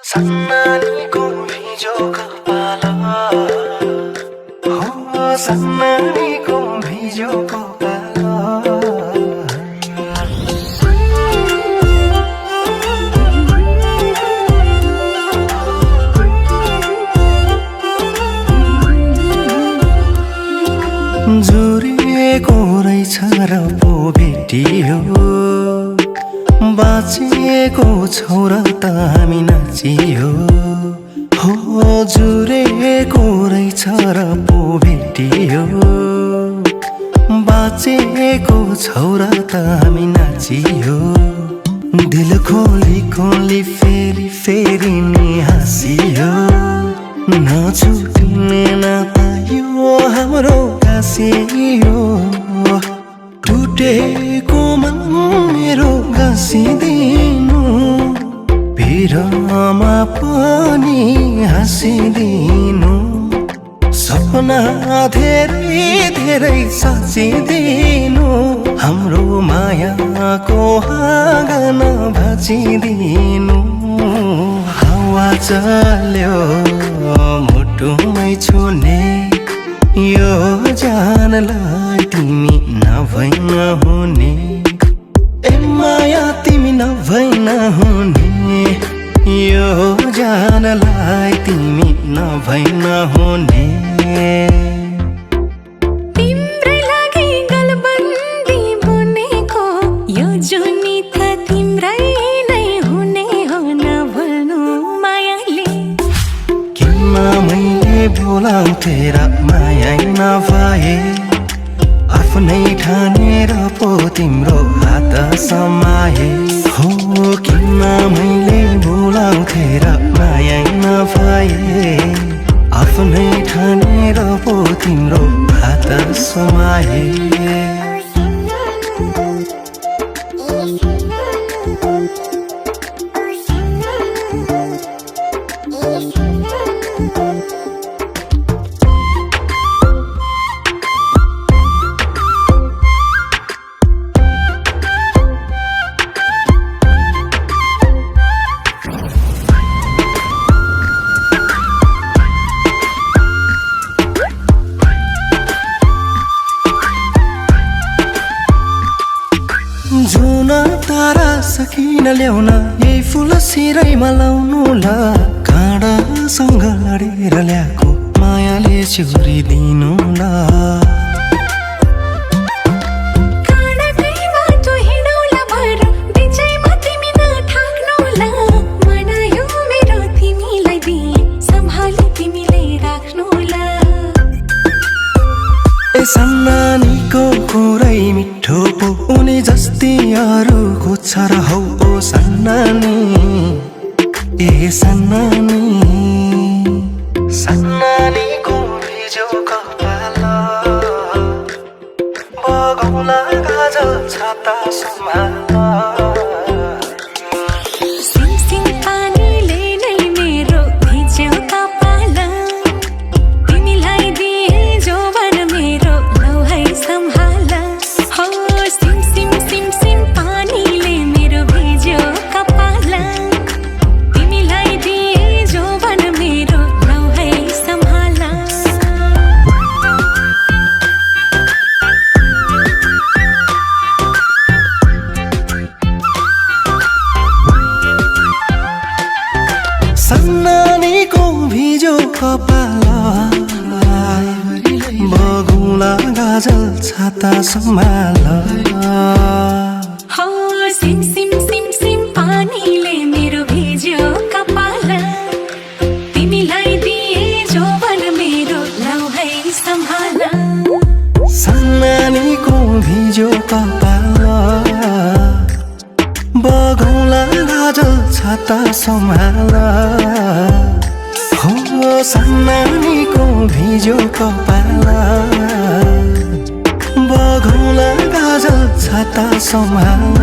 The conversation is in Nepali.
सन्नानीको भिजो कपाल हो सन्नानीको भिजो कपाल जुरेको रहेछ र पो भेटियो बाँचेको छौ र त हामी नाचियो हो जुरेको रहेछ र पो भेटियो बाँचेको छौ र त हामी नाचियो दिल खोली खोली फेरि फेरि नि हाँसियो नछुट्ने नपायो हाम्रो गाँसियो टुटेको मन मेरो गाँसिदिनु भिरमा पनि हाँसिदिनु सपना धेरै धेरै साचिदिनु हाम्रो मायाको आँगन भाँचिदिनु हावा चल्यो मुटुमै छुने यो जानलाई तिमी नभई नहुने ए माया तिमी नभई नहुने यो जानलाई तिमी नभई नहुने तिम्रै लागि गलबन्दी बुनेको यो जुनी त तिम्रै नै हुने हो नभुल्नु मायाले किन मैले बोलाउँथे र माया नभए आफ्नै ठानेर पो तिम्रो हात समाए हो किन मैले बोलाउँथे र माया नभए आफ्नै ठानेर पो तिम्रो हात समाए जुन तारा सकिन ल्याउन यही फुल सिरैमा लाउनु ल काँडासँग लडेर ल्याएको मायाले चिउरिदिनु ल काँडाकै बाटो हिँडौला भएर बिचैमा तिमी नठाक्नुला मनायो मेरो तिमीलाई दिए सम्हाली तिमीले राख्नुला ए सन्नानीको कुरै मिठो पो उनी जस्तै अरूको छ र हौ ओ सन्नानी ए सन्नानी सन्नानीको भिजो कपाल बगौला गाजल छाता सम्हाल सिमसिम पानीले नै मेरो भिज्यो कपाल तिमीलाई दिए जोवन मेरो लौ है सम्हाल हो सिमसिम सिमसिम पानीले मेरो भिज्यो कपाल तिमीलाई दिए जोवन मेरो लौ है सम्हाल सन्नानीको भिजो कपाल बगौला गाजल छाता सम्हाल हो सिमसिम सिमसिम पानीले मेरो भिज्यो कपाल तिमीलाई दिए जोवन मेरो लौ है सम्हाल सन्नानीको भिजो कपाल बगौला गाजल छाता सम्हाल हो सन्नानीको भिजो कपाल बगौला गाजल छाता सम्हाल